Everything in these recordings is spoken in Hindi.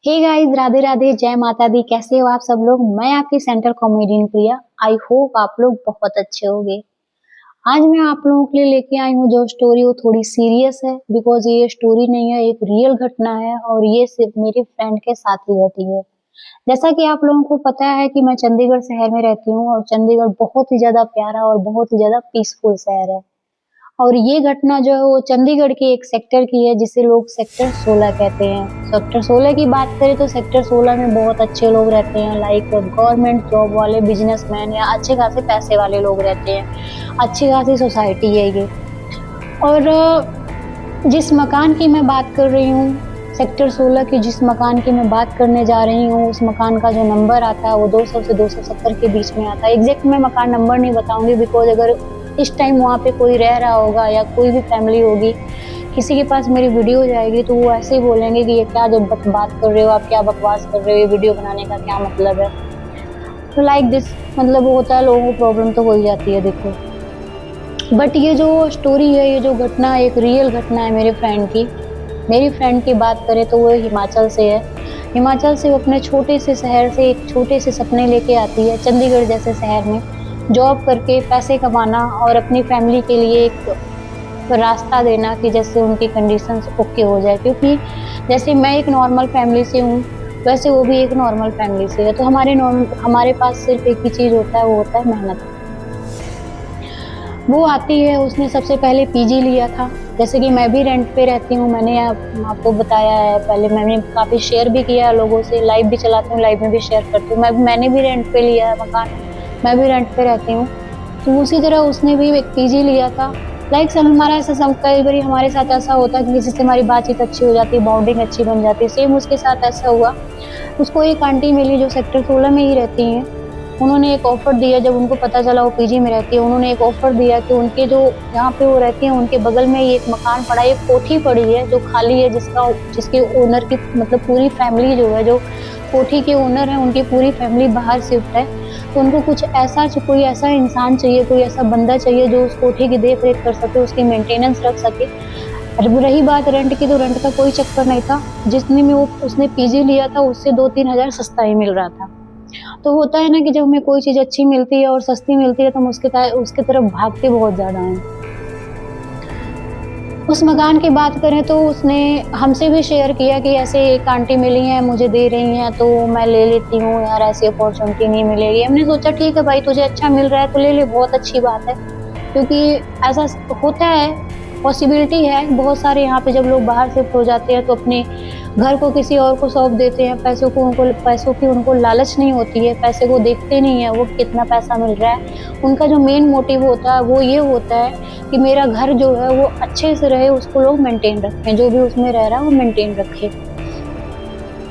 हे गाइस, राधे राधे, जय माता दी। कैसे हो आप सब लोग? मैं आपकी centre comedian Priya. I hope आप लोग बहुत अच्छे होंगे। आज मैं आप लोगों के लिए लेके आई हूँ जो स्टोरी, वो थोड़ी सीरियस है बिकॉज ये स्टोरी नहीं है, एक रियल घटना है और ये सिर्फ मेरे फ्रेंड के साथ ही घटी है। जैसा कि आप लोगों को पता है कि मैं चंडीगढ़ शहर में रहती हूँ और चंडीगढ़ बहुत ही ज्यादा प्यारा और बहुत ही ज्यादा पीसफुल शहर है। और ये घटना जो है वो चंडीगढ़ के एक सेक्टर की है जिसे लोग सेक्टर 16 कहते हैं। सेक्टर 16 की बात करें तो सेक्टर 16 में बहुत अच्छे लोग रहते हैं, लाइक गवर्नमेंट जॉब वाले, बिजनेसमैन या अच्छे खासे पैसे वाले लोग रहते हैं। अच्छी खासी सोसाइटी है ये। और जिस मकान की मैं बात कर रही हूँ, सेक्टर 16 की जिस मकान की मैं बात करने जा रही हूँ, उस मकान का जो नंबर आता है वो 200 से 270 के बीच में आता है। एग्जैक्ट मैं मकान नंबर नहीं बताऊंगी बिकॉज अगर इस टाइम वहाँ पे कोई रह रहा होगा या कोई भी फैमिली होगी, किसी के पास मेरी वीडियो जाएगी तो वो ऐसे ही बोलेंगे कि ये क्या जब बात कर रहे हो, आप क्या बकवास कर रहे हो, ये वीडियो बनाने का क्या मतलब है। तो लाइक दिस, मतलब वो होता है, लोगों को प्रॉब्लम तो हो ही जाती है देखो। बट ये जो स्टोरी है, ये जो घटना एक रियल घटना है मेरे फ्रेंड की। मेरी फ्रेंड की बात करें तो वो हिमाचल से है। हिमाचल से वो अपने छोटे से शहर से एक छोटे से सपने लेके आती है चंडीगढ़ जैसे शहर में, जॉब करके पैसे कमाना और अपनी फैमिली के लिए एक रास्ता देना कि जैसे उनकी कंडीशंस ओके हो जाए। क्योंकि जैसे मैं एक नॉर्मल फैमिली से हूँ वैसे वो भी एक नॉर्मल फैमिली से है, तो हमारे पास सिर्फ एक ही चीज़ होता है, वो होता है मेहनत। वो आती है, उसने सबसे पहले पीजी लिया था। जैसे कि मैं भी रेंट पे रहती हूँ, मैंने आपको बताया है पहले, मैंने काफ़ी शेयर भी किया है लोगों से, लाइव भी चलाती हूँ, लाइव में भी शेयर करती हूँ। मैंने भी रेंट पे लिया है मकान, मैं भी रेंट पे रहती हूँ। तो उसी तरह उसने भी एक पीजी लिया था। लाइक सब हमारा ऐसा, सब कई बार हमारे साथ ऐसा होता है कि किसी से हमारी बातचीत अच्छी हो जाती है, बाउंडिंग अच्छी बन जाती है। सेम उसके साथ ऐसा हुआ। उसको एक आंटी मिली जो सेक्टर 16 में ही रहती हैं। उन्होंने एक ऑफर दिया, जब उनको पता चला वो पीजी में रहती है, उन्होंने एक ऑफर दिया कि उनके जो जहाँ पे वो रहती हैं उनके बगल में ही एक मकान पड़ा है, एक कोठी पड़ी है जो खाली है, जिसके ओनर की मतलब पूरी फैमिली जो है, जो कोठी के ओनर है उनकी पूरी फैमिली बाहर शिफ्ट है। तो उनको कुछ ऐसा, कोई ऐसा इंसान चाहिए, कोई ऐसा बंदा चाहिए जो उस कोठी की देख रेख कर सके, उसकी मेंटेनेंस रख सके। अब रही बात रेंट की, तो रेंट का कोई चक्कर नहीं था। जितने में वो उसने पीजी लिया था उससे 2-3 हज़ार सस्ता ही मिल रहा था। तो होता है ना कि जब हमें कोई चीज़ अच्छी मिलती है और सस्ती मिलती है तो हम उसके तरफ भागते बहुत ज़्यादा हैं। उस मकान की बात करें तो उसने हमसे भी शेयर किया कि ऐसे एक आंटी मिली हैं, मुझे दे रही हैं तो मैं ले लेती हूँ यार, ऐसी अपॉर्चुनिटी नहीं मिलेगी। हमने सोचा ठीक है भाई, तुझे अच्छा मिल रहा है तो ले ले, बहुत अच्छी बात है। क्योंकि ऐसा होता है, पॉसिबिलिटी है बहुत सारे, यहाँ पे जब लोग बाहर शिफ्ट हो जाते हैं तो अपने घर को किसी और को सौंप देते हैं। पैसों की उनको लालच नहीं होती है, पैसे को देखते नहीं है वो कितना पैसा मिल रहा है। उनका जो मेन मोटिव होता है वो ये होता है कि मेरा घर जो है वो अच्छे से रहे, उसको लोग मेंटेन रखें, जो भी उसमें रह रहा है वो मेंटेन रखे।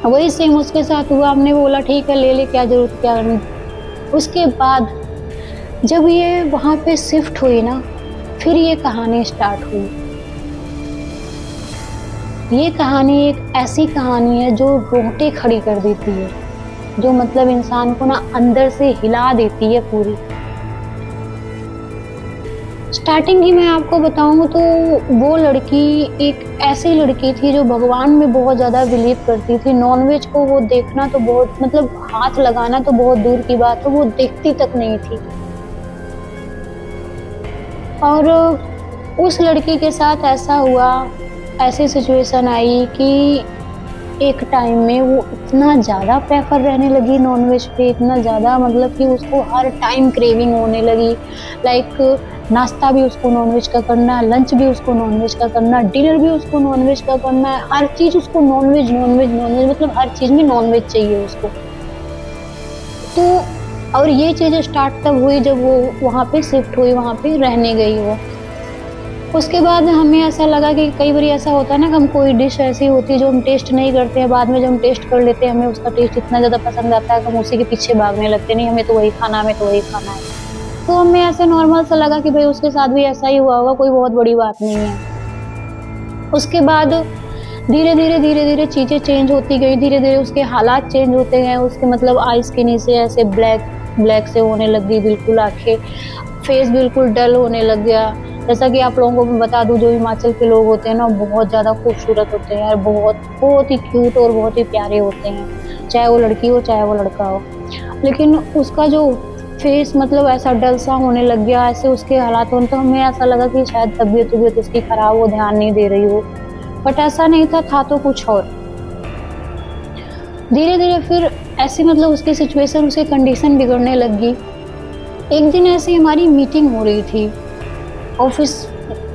वही सेम उसके साथ हुआ। हमने बोला ठीक है ले ले, क्या जरूरत, क्या करनी। उसके बाद जब ये वहाँ पे शिफ्ट हुई ना, फिर ये कहानी स्टार्ट हुई। ये कहानी एक ऐसी कहानी है जो रोंगटे खड़ी कर देती है, जो मतलब इंसान को ना अंदर से हिला देती है पूरी। स्टार्टिंग की मैं आपको बताऊं तो वो लड़की एक ऐसी लड़की थी जो भगवान में बहुत ज़्यादा बिलीव करती थी। नॉनवेज को वो देखना तो बहुत, मतलब हाथ लगाना तो बहुत दूर की बात है, वो देखती तक नहीं थी। और उस लड़की के साथ ऐसा हुआ, ऐसी सिचुएशन आई कि एक टाइम में वो इतना ज़्यादा प्रेफर रहने लगी नॉनवेज पे, इतना ज़्यादा, मतलब कि उसको हर टाइम क्रेविंग होने लगी। लाइक नाश्ता भी उसको नॉनवेज का करना है, लंच भी उसको नॉनवेज का करना है, डिनर भी उसको नॉनवेज का करना है, हर चीज़ उसको नॉनवेज नॉनवेज नॉनवेज, मतलब हर चीज़ में नॉनवेज चाहिए उसको। तो और ये चीज़ स्टार्ट तब हुई जब वो वहाँ पे शिफ्ट हुई, वहाँ पे रहने गई वो। उसके बाद हमें ऐसा लगा कि कई बार ऐसा होता है ना कि हम कोई डिश ऐसी होती है जो हम टेस्ट नहीं करते हैं, बाद में जब हम टेस्ट कर लेते हैं हमें उसका टेस्ट इतना ज़्यादा पसंद आता है कि हम उसी के पीछे भागने लगते, नहीं हमें तो वही खाना, हमें तो वही खाना है। तो हमें ऐसे नॉर्मल सा लगा कि भाई उसके साथ भी ऐसा ही हुआ होगा, कोई बहुत बड़ी बात नहीं है। उसके बाद धीरे धीरे चीज़ें चेंज होती गई, धीरे धीरे उसके हालात चेंज होते गए। उसके मतलब आइज़ के नीचे ऐसे ब्लैक से होने लग गई बिल्कुल आँखें। फेस बिल्कुल डल होने लग गया। जैसा कि आप लोगों को मैं बता दूं, जो हिमाचल के लोग होते हैं ना, बहुत ज़्यादा खूबसूरत होते हैं यार, बहुत बहुत ही क्यूट और बहुत ही प्यारे होते हैं, चाहे वो लड़की हो चाहे वो लड़का हो। लेकिन उसका जो फेस मतलब ऐसा डल सा होने लग गया, ऐसे उसके हालात होने, तो हमें ऐसा लगा कि शायद तबीयत उसकी खराब हो, ध्यान नहीं दे रही हो, बट ऐसा नहीं था, था तो कुछ और। धीरे धीरे फिर ऐसे मतलब उसकी सिचुएशन, उसकी कंडीशन बिगड़ने लग गई। एक दिन ऐसे हमारी मीटिंग हो रही थी ऑफिस,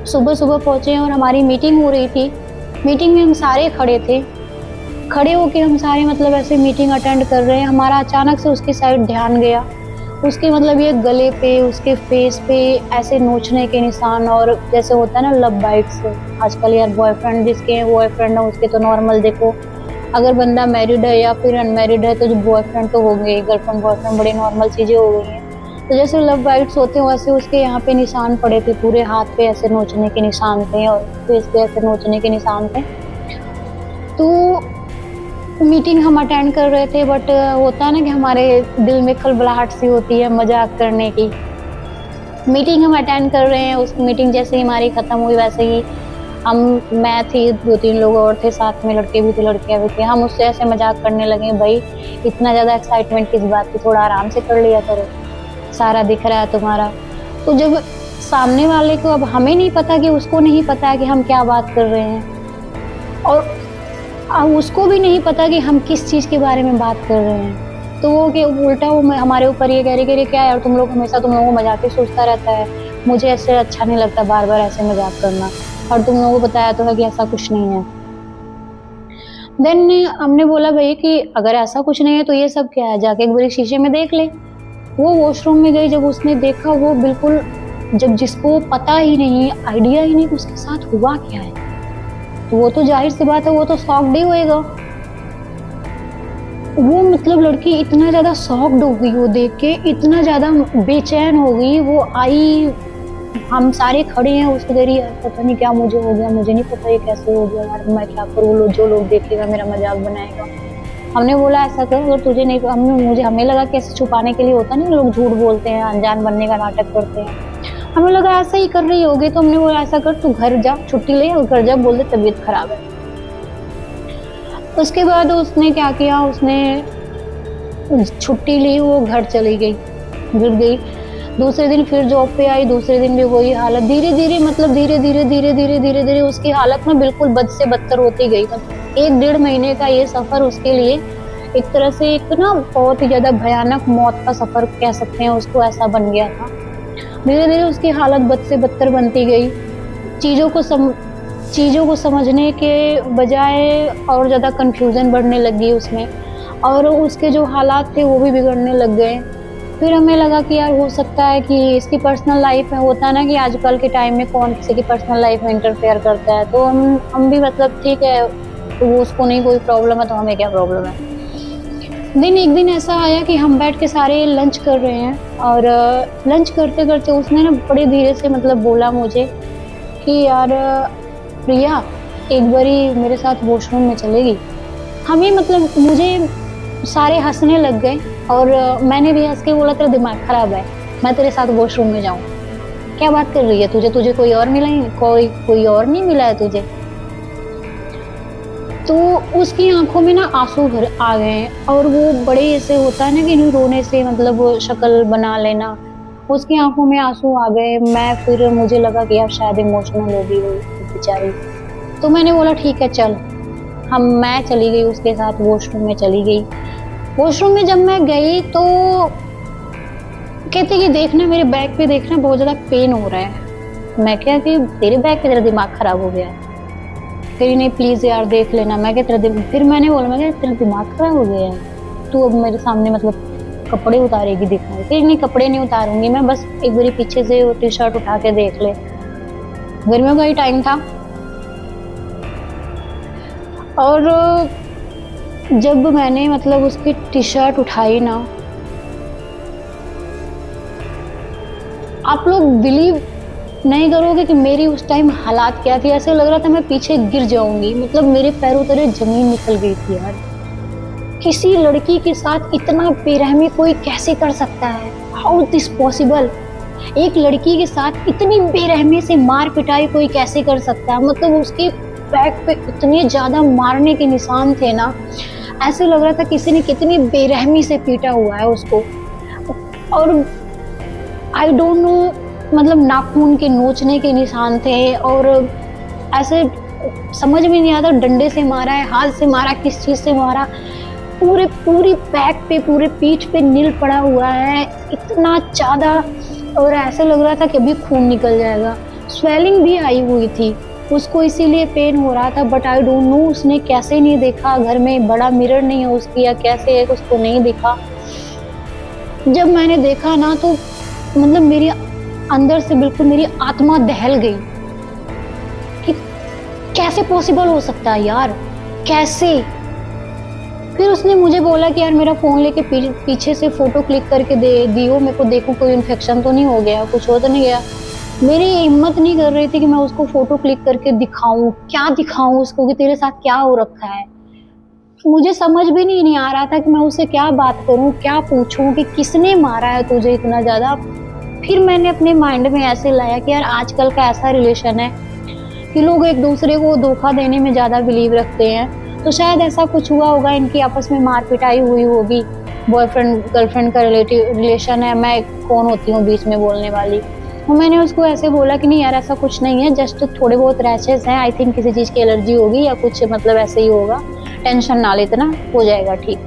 सुबह सुबह पहुंचे और हमारी मीटिंग हो रही थी। मीटिंग में हम सारे खड़े थे, खड़े होके हम सारे मतलब ऐसे मीटिंग अटेंड कर रहे हैं। हमारा अचानक से उसकी साइड ध्यान गया, उसके मतलब ये गले पे, उसके फेस पे ऐसे नोचने के निशान, और जैसे होता है ना लव बाइट्स। आजकल यार बॉयफ्रेंड जिसके बॉयफ्रेंड है उसके तो नॉर्मल देखो, अगर बंदा मैरिड है या फिर अनमैरिड है तो जो बॉयफ्रेंड तो होंगे, गर्लफ्रेंड बॉयफ्रेंड बड़ी नॉर्मल चीजें हो गई हैं। तो जैसे लव बाइट्स होते हैं वैसे उसके यहाँ पे निशान पड़े थे, पूरे हाथ पे ऐसे नोचने के निशान थे और फेस पे ऐसे नोचने के निशान थे। तो मीटिंग हम अटेंड कर रहे थे, बट होता है ना कि हमारे दिल में खलबलाहट सी होती है मजाक करने की। मीटिंग हम अटेंड कर रहे हैं, उस मीटिंग जैसे ही हमारी खत्म हुई वैसे ही मैं थी, 2-3 लोग और थे साथ में, लड़के भी थे लड़कियां भी थे। हम उससे ऐसे मजाक करने लगे, भाई इतना ज्यादा एक्साइटमेंट किस बात की, थोड़ा आराम से कर लिया करो, सारा दिख रहा है तुम्हारा। तो जब सामने वाले को, अब हमें नहीं पता कि उसको नहीं पता कि हम क्या बात कर रहे हैं, और अब उसको भी नहीं पता कि हम किस चीज के बारे में बात कर रहे हैं। तो वो कि उल्टा वो हमारे ऊपर ये कह रही क्या यार तुम लोग हमेशा तुम लोगों को मजाक ही सोचता रहता है, मुझे ऐसे अच्छा नहीं लगता बार बार ऐसे मजाक करना, और तुम लोगों को बताया तो है कि ऐसा कुछ नहीं है। देन हमने बोला भाई कि अगर ऐसा कुछ नहीं है तो ये सब क्या है, जाके एक बार शीशे में देख ले। वो वॉशरूम में गई, जब उसने देखा वो बिल्कुल, जब जिसको पता ही नहीं, आइडिया ही नहीं उसके साथ हुआ क्या है, तो वो तो जाहिर सी बात है वो तो शॉक्ड ही होएगा। वो मतलब लड़की इतना ज्यादा शॉक्ड हो गई, वो देख के इतना ज्यादा बेचैन हो गई। वो आई, हम सारे खड़े हैं, उसको दे रही है पता नहीं क्या मुझे हो गया, मुझे नहीं पता ये कैसे हो गया यार, मैं क्या करूँ, जो लोग देखेगा मेरा मजाक बनाएगा। हमने बोला ऐसा कर, अगर तुझे नहीं, हमें लगा कि ऐसे छुपाने के लिए होता नहीं, लोग झूठ बोलते हैं, अनजान बनने का नाटक करते हैं, हमें लगा ऐसा ही कर रही होगी। तो हमने बोला ऐसा कर, तू घर जा, छुट्टी ले और घर जा, बोल दे तबीयत खराब है। उसके बाद उसने क्या किया, उसने छुट्टी ली, वो घर चली गई, गिर गई। दूसरे दिन फिर जॉब पे आई, दूसरे दिन भी वही हालत। धीरे धीरे मतलब धीरे धीरे उसकी हालत में बिल्कुल बद से बदतर होती गई। मतलब 1-1.5 महीने का ये सफर उसके लिए एक तरह से एक ना बहुत ही ज्यादा भयानक मौत का सफर कह सकते हैं उसको, ऐसा बन गया था। धीरे धीरे उसकी हालत बद से बदतर बनती गई, चीज़ों को समझने के बजाय और ज़्यादा कंफ्यूजन बढ़ने लगी उसमें, और उसके जो हालात थे वो भी बिगड़ने लग गए। फिर हमें लगा कि यार हो सकता है कि इसकी पर्सनल लाइफ में, होता है ना कि आजकल के टाइम में कौन किसी की पर्सनल लाइफ में इंटरफेयर करता है, तो हम भी मतलब ठीक है, तो वो उसको नहीं कोई प्रॉब्लम है तो हमें क्या प्रॉब्लम है। एक दिन ऐसा आया कि हम बैठ के सारे लंच कर रहे हैं, और लंच करते करते उसने ना बड़े धीरे से मतलब बोला मुझे कि यार प्रिया एक बारी मेरे साथ वॉशरूम में चलेगी। हमें मतलब मुझे सारे हंसने लग गए, और मैंने भी हंस के बोला तेरा दिमाग खराब है, मैं तेरे साथ वॉशरूम में जाऊं, क्या बात कर रही है, तुझे कोई और मिला है, कोई और नहीं मिला है तुझे। तो उसकी आंखों में ना आंसू भर आ गए, और वो बड़े ऐसे होता है ना कि रोने से मतलब वो शक्ल बना लेना, उसकी आंखों में आंसू आ गए। मुझे लगा कि यार शायद इमोशनल हो गई वो बेचारी। तो मैंने बोला ठीक है चल, मैं चली गई उसके साथ, वॉशरूम में चली गई। वॉशरूम में जब मैं गई तो कहते कि देखना मेरे बैक पे, देखना बहुत ज्यादा पेन हो रहा है। मैं क्या कि तेरे बैक पे तेरा दिमाग खराब हो गया है। फिर नहीं प्लीज यार देख लेना। मैं क्या फिर मैंने बोला मैं तेरा दिमाग खराब हो गया है, तू अब मेरे सामने मतलब कपड़े उतारेगी दिखाई। फिर नहीं कपड़े नहीं उतारूंगी मैं, बस एक बारी पीछे से टी शर्ट उठा के देख ले। गर्मियों का ही टाइम था, और जब मैंने मतलब उसकी टी शर्ट उठाई ना, आप लोग बिलीव नहीं करोगे कि मेरी उस टाइम हालात क्या थी। ऐसे लग रहा था मैं पीछे गिर जाऊंगी, मतलब मेरे पैरों तले जमीन निकल गई थी यार। किसी लड़की के साथ इतना बेरहमी कोई कैसे कर सकता है, हाउ दिस पॉसिबल। एक लड़की के साथ इतनी बेरहमी से मार पिटाई कोई कैसे कर सकता है? मतलब उसके बैक पे इतने ज्यादा मारने के निशान थे ना, ऐसे लग रहा था किसी ने कितनी बेरहमी से पीटा हुआ है उसको। और आई डोंट नो, मतलब नाखून के नोचने के निशान थे, और ऐसे समझ में नहीं आता डंडे से मारा है, हाथ से मारा, किस चीज से मारा। पूरी बैक पे, पूरे पीठ पे नील पड़ा हुआ है इतना ज्यादा, और ऐसे लग रहा था कि अभी खून निकल जाएगा। स्वेलिंग भी आई हुई थी उसको, इसीलिए पेन हो रहा था। बट आई डोंट नो उसने कैसे नहीं देखा, घर में बड़ा मिरर नहीं है उसकी या कैसे है, उसको नहीं दिखा। जब मैंने देखा ना तो मतलब मेरी अंदर से बिल्कुल मेरी आत्मा दहल गई कि कैसे पॉसिबल हो सकता है यार, कैसे। फिर उसने मुझे बोला कि यार मेरा फोन लेके पीछे से फोटो क्लिक करके दे दियो, मेरे को देखो कोई इन्फेक्शन तो नहीं हो गया, कुछ हो तो नहीं गया। मेरी हिम्मत नहीं कर रही थी कि मैं उसको फोटो क्लिक करके दिखाऊं, क्या दिखाऊं उसको कि तेरे साथ क्या हो रखा है। मुझे समझ भी नहीं आ रहा था कि मैं उससे क्या बात करूं, क्या पूछूं कि किसने मारा है तुझे इतना ज्यादा। फिर मैंने अपने माइंड में ऐसे लाया कि यार आजकल का ऐसा रिलेशन है कि लोग एक दूसरे को धोखा देने में ज्यादा बिलीव रखते हैं, तो शायद ऐसा कुछ हुआ होगा, इनकी आपस में मार पिटाई हुई होगी, बॉयफ्रेंड गर्लफ्रेंड का रिलेशन है, मैं कौन होती हूँ बीच में बोलने वाली। तो मैंने उसको ऐसे बोला कि नहीं यार ऐसा कुछ नहीं है, जस्ट थोड़े बहुत रैशेस हैं, आई थिंक किसी चीज़ की एलर्जी होगी या कुछ, मतलब ऐसे ही होगा, टेंशन ना लेना, हो जाएगा ठीक।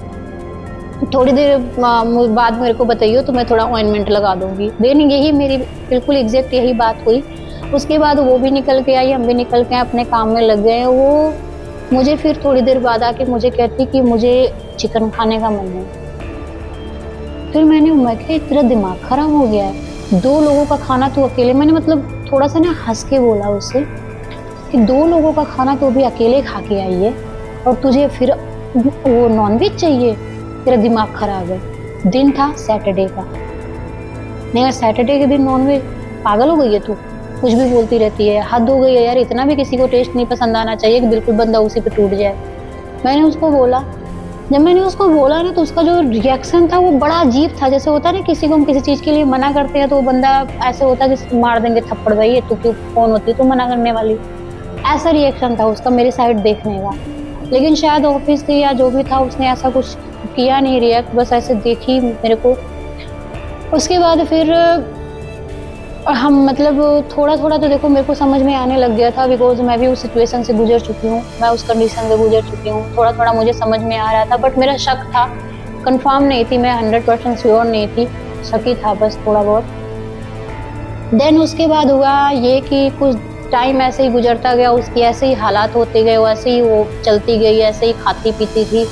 थोड़ी देर बाद मेरे को बताइए तो मैं थोड़ा ऑइंटमेंट लगा दूंगी। देन यही मेरी बिल्कुल एग्जैक्ट यही बात हुई। उसके बाद वो भी निकल के आई, हम भी निकल के अपने काम में लग गए। वो मुझे फिर थोड़ी देर बाद आके मुझे कहती कि मुझे चिकन खाने का मन है। फिर मैं क्या तेरा दिमाग खराब हो गया है, 2 लोगों का खाना तू अकेले, मैंने मतलब थोड़ा सा ना हंस के बोला उससे कि 2 लोगों का खाना तो भी अकेले खा के आई है और तुझे फिर वो नॉनवेज चाहिए, तेरा दिमाग खराब है। दिन था सैटरडे का, नहीं सैटरडे के दिन नॉनवेज, पागल हो गई है तू, कुछ भी बोलती रहती है, हद हो गई है यार, इतना भी किसी को टेस्ट नहीं पसंद आना चाहिए कि बिल्कुल बंदा उसी पे टूट जाए। मैंने उसको बोला, जब मैंने उसको बोला ना तो उसका जो रिएक्शन था वो बड़ा अजीब था। जैसे होता है ना किसी को हम किसी चीज के लिए मना करते हैं तो वो बंदा ऐसे होता है कि मार देंगे थप्पड़, भाई ये तू क्यों कौन होती है तू मना करने वाली, ऐसा रिएक्शन था उसका मेरी साइड देखने का। लेकिन शायद ऑफिस से या जो भी था उसने ऐसा कुछ किया नहीं रिएक्ट, बस ऐसे देखी मेरे को। उसके बाद फिर हम मतलब थोड़ा थोड़ा तो देखो मेरे को समझ में आने लग गया था, बिकॉज मैं भी उस सिचुएशन से गुजर चुकी हूँ, मैं उस कंडीशन से गुजर चुकी हूँ। थोड़ा थोड़ा मुझे समझ में आ रहा था, बट मेरा शक था, कंफर्म नहीं थी, मैं 100% श्योर नहीं थी, शक ही था बस थोड़ा बहुत। देन उसके बाद हुआ ये कि कुछ टाइम ऐसे ही गुजरता गया, उसकी ऐसे ही हालात होते गए, वैसे ही वो चलती गई, ऐसे ही खाती पीती थी।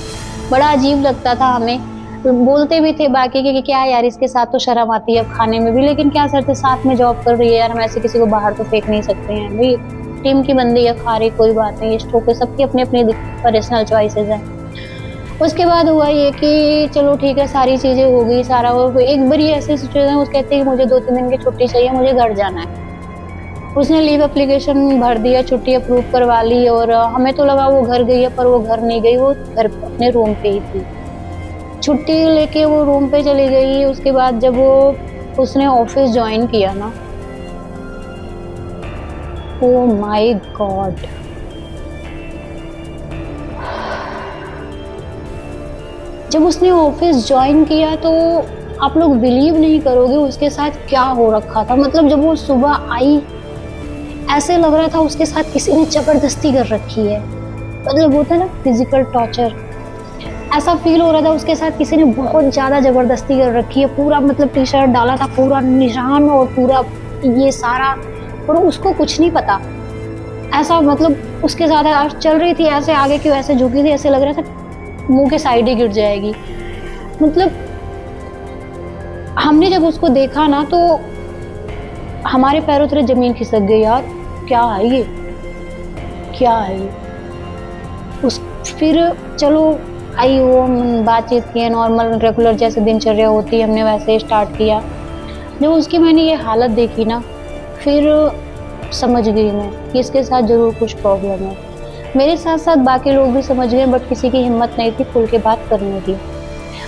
बड़ा अजीब लगता था हमें, बोलते भी थे बाकी के कि क्या यार इसके साथ तो शर्म आती है अब खाने में भी, लेकिन क्या करते, साथ में जॉब कर रही है यार, हम ऐसे किसी को बाहर तो फेंक नहीं सकते हैं भाई, टीम की बंदी है, खा रही कोई बात नहीं, स्टोक है, सबकी अपनी अपनी पर्सनल चॉइसेस हैं। उसके बाद हुआ ये कि चलो ठीक है, सारी चीजें हो गई, सारा हो, एक बार ये ऐसी सिचुएशन वो कहते हैं कि मुझे 2-3 दिन की छुट्टी चाहिए, मुझे घर जाना है। उसने लीव एप्लीकेशन भर दिया, छुट्टी अप्रूव करवा ली, और हमें तो लगा वो घर गई है, पर वो घर नहीं गई, वो घर अपने रूम पे ही थी। छुट्टी लेके वो रूम पे चली गई। उसके बाद जब वो उसने ऑफिस ज्वाइन किया ना, ओ माय गॉड, जब उसने ऑफिस ज्वाइन किया तो आप लोग बिलीव नहीं करोगे उसके साथ क्या हो रखा था। मतलब जब वो सुबह आई ऐसे लग रहा था उसके साथ किसी ने जबरदस्ती कर रखी है, मतलब होता है ना फिजिकल टॉर्चर, ऐसा फील हो रहा था उसके साथ किसी ने बहुत ज्यादा जबरदस्ती कर रखी है। पूरा मतलब टी शर्ट डाला था, पूरा निशान और पूरा ये सारा, और उसको कुछ नहीं पता। ऐसा मतलब उसके साथ चल रही थी, ऐसे आगे क्यों ऐसे झुकी थी, ऐसे लग रहा था मुंह के साइड ही गिर जाएगी। मतलब हमने जब उसको देखा ना तो हमारे पैरों तले जमीन खिसक गई, यार क्या है ये, क्या है ये। उस फिर चलो आई, वो बातचीत की, नॉर्मल रेगुलर जैसे दिनचर्या होती है हमने वैसे स्टार्ट किया। जब उसकी मैंने ये हालत देखी ना, फिर समझ गई मैं कि इसके साथ जरूर कुछ प्रॉब्लम है। मेरे साथ साथ बाकी लोग भी समझ गए, बट किसी की हिम्मत नहीं थी खुल के बात करने की।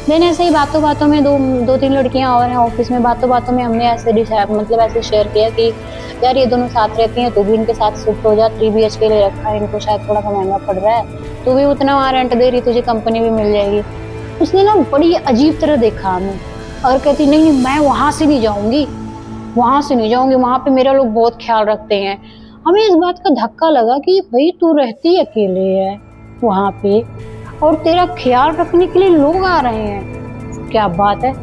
देन ऐसे ही बातों बातों में दो तीन लड़कियां और हैं ऑफिस में, बातों बातों में हमने ऐसे डिसाइड मतलब ऐसे शेयर किया कि यार ये दोनों साथ रहती हैं, तू भी इनके साथ शिफ्ट हो जा, 3 BHK ले रखा है, इनको शायद थोड़ा सा महंगा पड़ रहा है, तू भी उतना वहाँ रेंट दे रही, तुझे कंपनी भी मिल जाएगी। उसने ना बड़ी अजीब तरह देखा हमें और कहती नहीं नहीं मैं वहां से नहीं जाऊंगी, वहां से नहीं जाऊंगी, वहां पे मेरा लोग बहुत ख्याल रखते हैं। हमें इस बात का धक्का लगा कि भाई तू रहती अकेले है वहां पे और तेरा ख्याल रखने के लिए लोग आ रहे हैं, क्या बात है।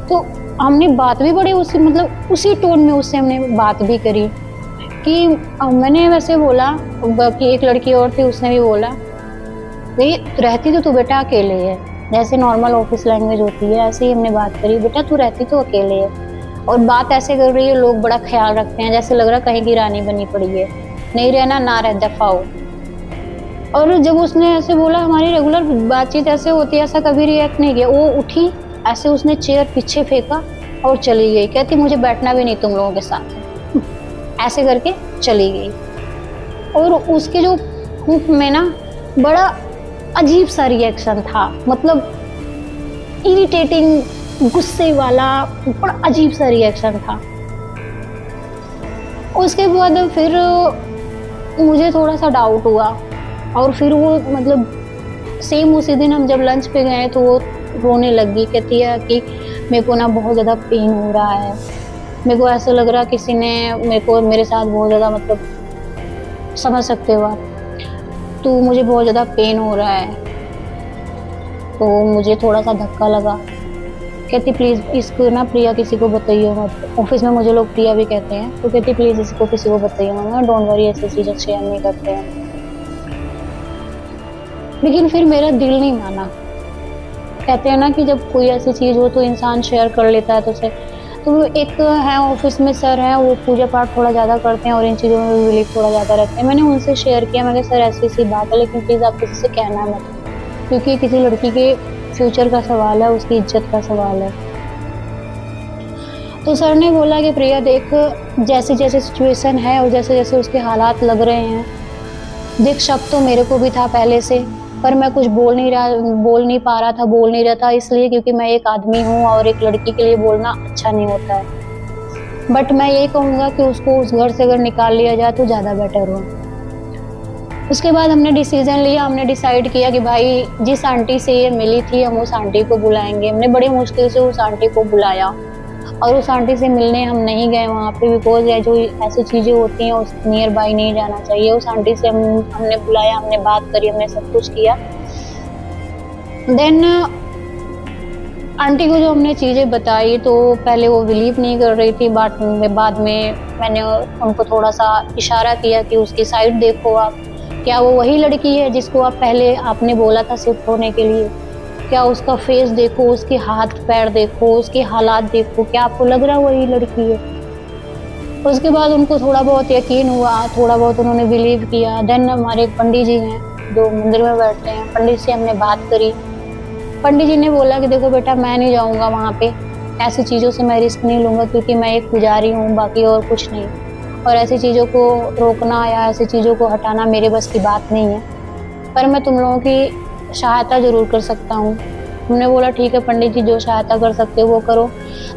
तो हमने बात भी बड़ी उसी मतलब उसी टोन में उससे हमने बात भी करी कि मैंने वैसे बोला कि एक लड़की और थी, उसने भी बोला भाई रहती तो तू बेटा अकेले है, जैसे नॉर्मल ऑफिस लैंग्वेज होती है ऐसे ही हमने बात करी, बेटा तू रहती तो अकेले है और बात ऐसे कर रही है, लोग बड़ा ख्याल रखते हैं, जैसे लग रहा कहीं की रानी बनी पड़ी है, नहीं रहना ना रह दफाओ। और जब उसने ऐसे बोला, हमारी रेगुलर बातचीत ऐसे होती है, ऐसा कभी रिएक्ट नहीं किया। वो उठी ऐसे, उसने चेयर पीछे फेंका और चली गई, कहती मुझे बैठना भी नहीं तुम लोगों के साथ, ऐसे करके चली गई। और उसके जो मुंह में ना बड़ा अजीब सा रिएक्शन था, मतलब इरिटेटिंग गुस्से वाला बड़ा अजीब सा रिएक्शन था। उसके बाद फिर मुझे थोड़ा सा डाउट हुआ और फिर वो मतलब सेम उसी दिन हम जब लंच पे गए तो वो रोने लगी, कहती है कि मेरे को ना बहुत ज़्यादा पेन हो रहा है, मेरे को ऐसा लग रहा किसी ने मेरे साथ बहुत ज़्यादा मतलब समझ सकते हो आप, तो मुझे बहुत ज़्यादा पेन हो रहा है। तो मुझे थोड़ा सा धक्का लगा, कहती प्लीज़ इसको ना प्रिया किसी को बताइए मत, ऑफिस में मुझे लोग प्रिया भी कहते हैं, तो कहती प्लीज़ इसको किसी को बताइए मत, डोंट वरी ऐसी चीज़ें शेयर नहीं करते हैं। लेकिन फिर मेरा दिल नहीं माना। कहते हैं ना कि जब कोई ऐसी चीज़ हो तो इंसान शेयर कर लेता है, तो एक है ऑफिस में सर है, वो पूजा पाठ थोड़ा ज़्यादा करते हैं और इन चीज़ों में बिलीव थोड़ा ज़्यादा रहते हैं। मैंने उनसे शेयर किया, मैं कहा सर ऐसी ऐसी बात है, लेकिन प्लीज़ आप किसी से कहना मत, क्योंकि किसी लड़की के फ्यूचर का सवाल है, उसकी इज्जत का सवाल है। तो सर ने बोला कि प्रिया देख, जैसे जैसे सिचुएशन है और जैसे जैसे उसके हालात लग रहे हैं, देख शक तो मेरे को भी था पहले से, पर मैं कुछ बोल नहीं पा रहा था, इसलिए क्योंकि मैं एक आदमी हूँ और एक लड़की के लिए बोलना अच्छा नहीं होता है। बट मैं यही कहूँगा कि उसको उस घर से अगर निकाल लिया जाए तो ज़्यादा बेटर हो। उसके बाद हमने डिसीजन लिया, हमने डिसाइड किया कि भाई जिस आंटी से ये मिली थी हम उस आंटी को बुलाएंगे। हमने बड़ी मुश्किल से उस आंटी को बुलाया और उस आंटी से मिलने हम नहीं गए वहाँ पे, बिकॉज ये जो ऐसी चीज़ें होती हैं उस नियर बाई नहीं जाना चाहिए। उस आंटी से हमने बुलाया, हमने बात करी, हमने सब कुछ किया। देन आंटी को जो हमने चीज़ें बताई तो पहले वो बिलीव नहीं कर रही थी, बाद में मैंने उनको थोड़ा सा इशारा किया कि उसकी साइड देखो आप, क्या वो वही लड़की है जिसको आपने बोला था शिफ्ट होने के लिए, क्या उसका फेस देखो, उसके हाथ पैर देखो, उसके हालात देखो, क्या आपको लग रहा है वही लड़की है। उसके बाद उनको थोड़ा बहुत यकीन हुआ, थोड़ा बहुत उन्होंने बिलीव किया। देन हमारे एक पंडित जी हैं जो मंदिर में बैठते हैं, पंडित से हमने बात करी। पंडित जी ने बोला कि देखो बेटा मैं नहीं जाऊँगा वहाँ पे, ऐसी चीज़ों से मैं रिस्क नहीं लूँगा, क्योंकि मैं एक पुजारी हूँ, बाकी और कुछ नहीं, और ऐसी चीज़ों को रोकना या ऐसी चीज़ों को हटाना मेरे बस की बात नहीं है, पर मैं तुम लोगों की सहायता ज़रूर कर सकता हूँ। हमने बोला ठीक है पंडित जी, जो सहायता कर सकते हो वो करो।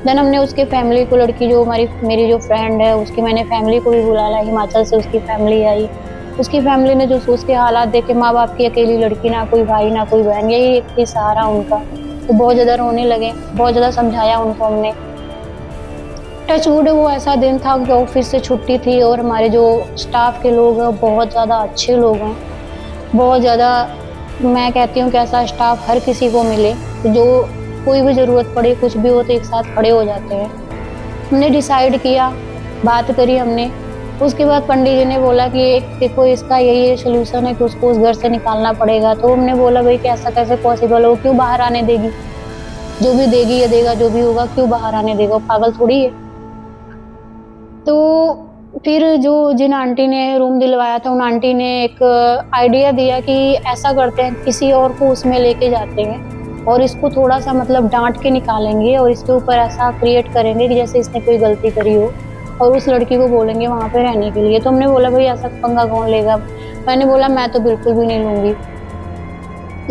देन हमने उसके फैमिली को, लड़की जो मेरी जो फ्रेंड है उसकी मैंने फैमिली को भी बुलाया, हिमाचल से उसकी फैमिली आई। उसकी फैमिली ने जो उसके हालात देखे, माँ बाप की अकेली लड़की, ना कोई भाई ना कोई बहन, यही एक ही सहारा उनका, तो बहुत ज़्यादा रोने लगे, बहुत ज़्यादा समझाया उनको हमने। टचवुड वो ऐसा दिन था कि ऑफिस से छुट्टी थी और हमारे जो स्टाफ के लोग हैं बहुत ज़्यादा अच्छे लोग हैं, बहुत ज़्यादा। मैं कहती हूँ कि ऐसा स्टाफ हर किसी को मिले, जो कोई भी ज़रूरत पड़े, कुछ भी हो तो एक साथ खड़े हो जाते हैं। हमने डिसाइड किया, बात करी हमने। उसके बाद पंडित जी ने बोला कि एक देखो इसका यही सोल्यूशन है कि उसको उस घर से निकालना पड़ेगा। तो हमने बोला भाई कैसा कैसे पॉसिबल हो, क्यों बाहर आने देगी, जो भी देगी या देगा जो भी होगा, क्यों बाहर आने देगा, पागल थोड़ी है। तो फिर जिन आंटी ने रूम दिलवाया था उन आंटी ने एक आइडिया दिया कि ऐसा करते हैं, किसी और को उसमें लेके जाते हैं और इसको थोड़ा सा मतलब डांट के निकालेंगे और इसके ऊपर ऐसा क्रिएट करेंगे कि जैसे इसने कोई गलती करी हो, और उस लड़की को बोलेंगे वहाँ पे रहने के लिए। तो हमने बोला भाई ऐसा पंगा कौन लेगा। मैंने बोला मैं तो बिल्कुल भी नहीं लूँगी।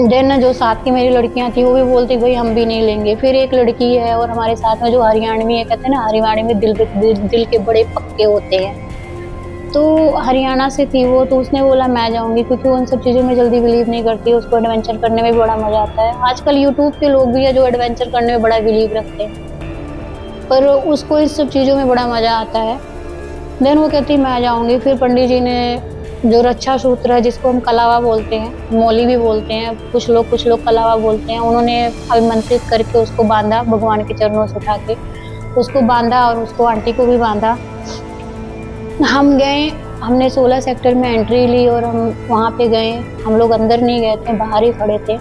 देन जो साथ की मेरी लड़कियां थी वो भी बोलती भाई हम भी नहीं लेंगे। फिर एक लड़की है और हमारे साथ में जो हरियाणवी है, कहते हैं ना हरियाणवी में दिल के बड़े पक्के होते हैं, तो हरियाणा से थी वो, तो उसने बोला मैं जाऊंगी, क्योंकि वो उन सब चीज़ों में जल्दी बिलीव नहीं करती, उसको एडवेंचर करने में बड़ा मजा आता है। आजकल यूट्यूब के लोग भी है जो एडवेंचर करने में बड़ा बिलीव रखते हैं, पर उसको इस सब चीज़ों में बड़ा मजा आता है। देन वो कहती मैं जाऊंगी। फिर पंडित जी ने जो रक्षा सूत्र है, जिसको हम कलावा बोलते हैं, मौली भी बोलते हैं, कुछ लोग कलावा बोलते हैं, उन्होंने अभिमंत्रित करके उसको बांधा, भगवान के चरणों से उठा के उसको बांधा और उसको आंटी को भी बांधा। हम गए, हमने 16 सेक्टर में एंट्री ली और हम वहाँ पे गए। हम लोग अंदर नहीं गए थे, बाहर ही खड़े थे।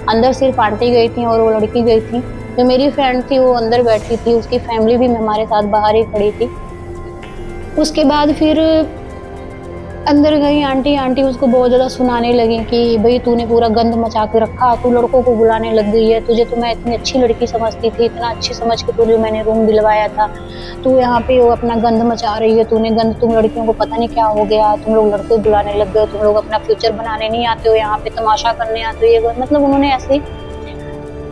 अंदर सिर्फ आंटी गई थी और वो लड़की गई थी। जो मेरी फ्रेंड थी वो अंदर बैठी थी, उसकी फैमिली भी हमारे साथ बाहर ही खड़ी थी। उसके बाद फिर अंदर गई आंटी उसको बहुत ज़्यादा सुनाने लगी कि भाई तूने पूरा गंद मचा के रखा, तू लड़कों को बुलाने लग गई है, तुझे तो मैं इतनी अच्छी लड़की समझती थी, इतना अच्छी समझ के तुझे मैंने रूम दिलवाया था, तू यहाँ पे वो अपना गंद मचा रही है, तूने गंद, तुम लड़कियों को पता नहीं क्या हो गया, तुम लोग लड़के बुलाने लग गए, तुम लोग अपना फ्यूचर बनाने नहीं आते हो, यहाँ पे तमाशा करने आते हो, ये मतलब उन्होंने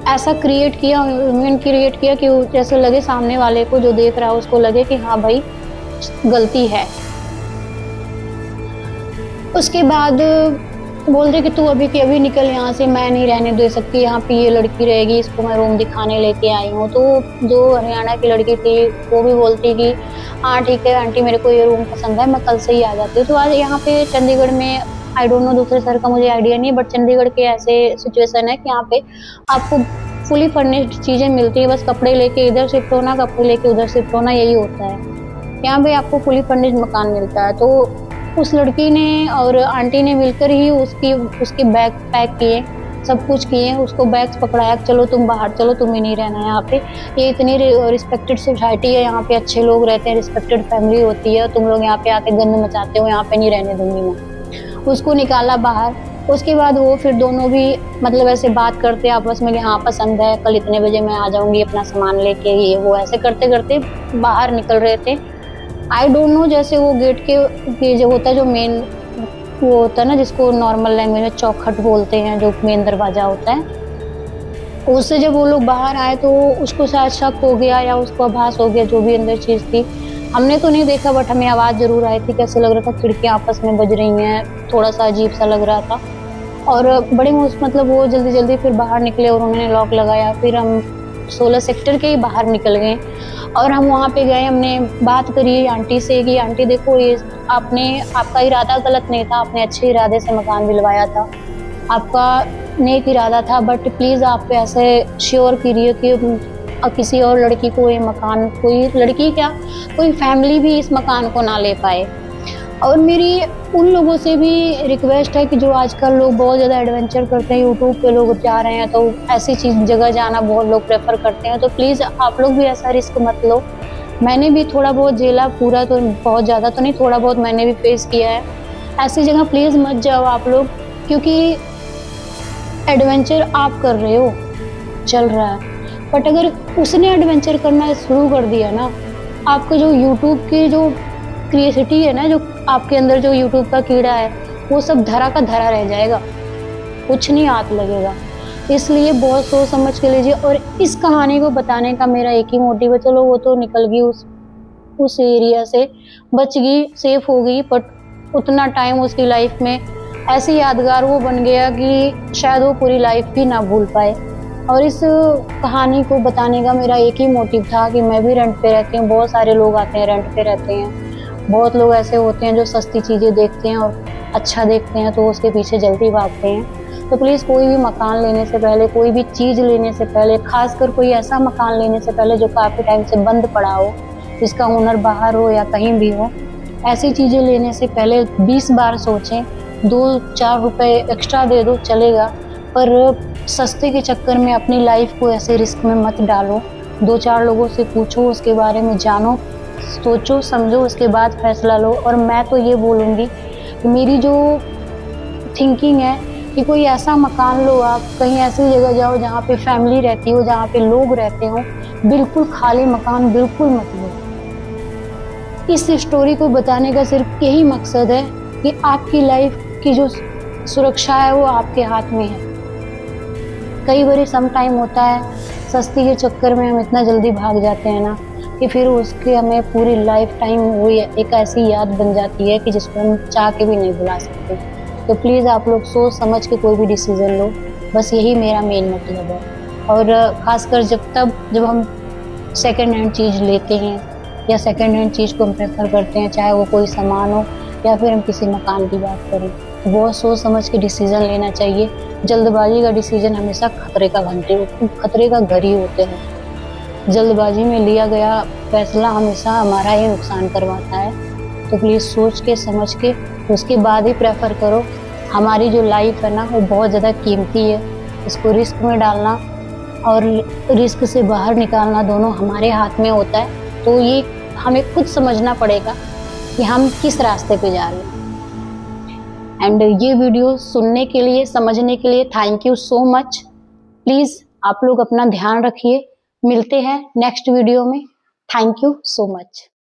ऐसा क्रिएट किया, इन्वेंट क्रिएट किया कि जैसे लगे सामने वाले को, जो देख रहा है उसको लगे कि हाँ भाई गलती है। उसके बाद बोल रहे कि तू अभी के अभी निकल यहाँ से, मैं नहीं रहने दे सकती, यहाँ पे ये लड़की रहेगी, इसको मैं रूम दिखाने लेके आई हूँ। तो जो हरियाणा की लड़की थी वो भी बोलती कि हाँ ठीक है आंटी, मेरे को ये रूम पसंद है, मैं कल से ही आ जाती हूँ। तो आज यहाँ पे चंडीगढ़ में, आई डोंट नो दूसरे शहर का मुझे आइडिया नहीं है, बट चंडीगढ़ के ऐसे सिचुएशन है कि यहाँ पे आपको फुली फर्निश्ड चीज़ें मिलती है, बस कपड़े लेके इधर शिफ्ट होना, कपड़े लेके उधर शिफ्ट होना, यही होता है। यहाँ पे आपको फुली फर्निश्ड मकान मिलता है। तो उस लड़की ने और आंटी ने मिलकर ही उसके बैग पैक किए, सब कुछ किए, उसको बैग्स पकड़ाया, चलो तुम बाहर चलो, तुम्हें नहीं रहना है यहाँ पे, ये इतनी रिस्पेक्टेड सोसाइटी है, यहाँ पे अच्छे लोग रहते हैं, रिस्पेक्टेड फैमिली होती है, तुम लोग यहाँ पे आके गंद मचाते हो, यहाँ पे नहीं रहने दूंगी मैं। उसको निकाला बाहर। उसके बाद वो फिर दोनों भी मतलब ऐसे बात करते आपस में कि हाँ पसंद है, कल इतने बजे मैं आ जाऊंगी अपना सामान लेके, ये वो ऐसे करते करते बाहर निकल रहे थे। आई डोंट नो, जैसे वो गेट के जो होता है, जो मेन वो होता है ना, जिसको नॉर्मल लैंग्वेज में चौखट बोलते हैं, जो मेन दरवाजा होता है, उससे जब वो लोग बाहर आए तो उसको शायद शक हो गया या उसको आभास हो गया, जो भी अंदर चीज़ थी। हमने तो नहीं देखा, बट हमें आवाज़ जरूर आई थी, कैसे लग रहा था खिड़कियाँ आपस में बज रही हैं, थोड़ा सा अजीब सा लग रहा था। और बड़े मतलब वो जल्दी जल्दी फिर बाहर निकले और उन्होंने लॉक लगाया। फिर हम 16 सेक्टर के ही बाहर निकल गए और हम वहाँ पे गए, हमने बात करी आंटी से कि आंटी देखो, ये आपका इरादा गलत नहीं था, आपने अच्छे इरादे से मकान दिलवाया था, आपका नेक इरादा था, बट प्लीज़ आप ऐसे श्योर करिए कि किसी और लड़की को ये मकान, कोई लड़की क्या कोई फैमिली भी इस मकान को ना ले पाए। और मेरी उन लोगों से भी रिक्वेस्ट है कि जो आजकल लोग बहुत ज़्यादा एडवेंचर करते हैं, यूट्यूब पे लोग जा रहे हैं, तो ऐसी चीज़ जगह जाना बहुत लोग प्रेफर करते हैं, तो प्लीज़ आप लोग भी ऐसा रिस्क मत लो। मैंने भी थोड़ा बहुत झेला, पूरा तो बहुत ज़्यादा तो नहीं, थोड़ा बहुत मैंने भी फेस किया है। ऐसी जगह प्लीज़ मत जाओ आप लोग, क्योंकि एडवेंचर आप कर रहे हो, चल रहा है, बट अगर उसने एडवेंचर करना शुरू कर दिया ना, आपका जो यूट्यूब की जो क्रिएटिविटी है ना, जो आपके अंदर जो यूट्यूब का कीड़ा है, वो सब धरा का धरा रह जाएगा, कुछ नहीं हाथ लगेगा। इसलिए बहुत सोच समझ के लीजिए। और इस कहानी को बताने का मेरा एक ही मोटिव है, चलो वो तो निकल गई उस एरिया से, बच गई, सेफ हो गई, बट उतना टाइम उसकी लाइफ में ऐसी यादगार वो बन गया कि शायद वो पूरी लाइफ भी ना भूल पाए। और इस कहानी को बताने का मेरा एक ही मोटिव था कि मैं भी रेंट पे रहती हूँ, बहुत सारे लोग आते हैं रेंट पे रहते हैं, बहुत लोग ऐसे होते हैं जो सस्ती चीज़ें देखते हैं और अच्छा देखते हैं तो उसके पीछे जल्दी भागते हैं। तो प्लीज़ कोई भी मकान लेने से पहले, कोई भी चीज़ लेने से पहले, खासकर कोई ऐसा मकान लेने से पहले जो काफ़ी टाइम से बंद पड़ा हो, जिसका ओनर बाहर हो या कहीं भी हो, ऐसी चीज़ें लेने से पहले 20 बार सोचें। 2-4 रुपए एक्स्ट्रा दे दो चलेगा, पर सस्ते के चक्कर में अपनी लाइफ को ऐसे रिस्क में मत डालो। 2-4 लोगों से पूछो, उसके बारे में जानो, सोचो समझो, उसके बाद फैसला लो। और मैं तो ये बोलूँगी कि मेरी जो थिंकिंग है कि कोई ऐसा मकान लो, आप कहीं ऐसी जगह जाओ जहाँ पे फैमिली रहती हो, जहाँ पे लोग रहते हो, बिल्कुल खाली मकान बिल्कुल मत लो। इस स्टोरी को बताने का सिर्फ यही मकसद है कि आपकी लाइफ की जो सुरक्षा है वो आपके हाथ में है। कई बार सम टाइम होता है सस्ती के चक्कर में हम इतना जल्दी भाग जाते हैं ना कि फिर उसके हमें पूरी लाइफ टाइम वो एक ऐसी याद बन जाती है कि जिसको हम चाह के भी नहीं भुला सकते। तो प्लीज़ आप लोग सोच समझ के कोई भी डिसीज़न लो, बस यही मेरा मेन मतलब है। और ख़ासकर जब हम सेकंड हैंड चीज़ लेते हैं या सेकंड हैंड चीज़ को हम प्रेफर करते हैं, चाहे वो कोई सामान हो या फिर हम किसी मकान की बात करें, बहुत सोच समझ के डिसीज़न लेना चाहिए। जल्दबाजी का डिसीज़न हमेशा खतरे का घर ही होते हैं। जल्दबाजी में लिया गया फैसला हमेशा हमारा ही नुकसान करवाता है। तो प्लीज़ सोच के समझ के उसके बाद ही प्रेफर करो। हमारी जो लाइफ है ना वो बहुत ज़्यादा कीमती है, इसको रिस्क में डालना और रिस्क से बाहर निकालना दोनों हमारे हाथ में होता है। तो ये हमें खुद समझना पड़ेगा कि हम किस रास्ते पे जा रहे हैं। एंड ये वीडियो सुनने के लिए, समझने के लिए thank you so much. Please आप लोग अपना ध्यान रखिए। मिलते हैं नेक्स्ट वीडियो में। Thank you so much.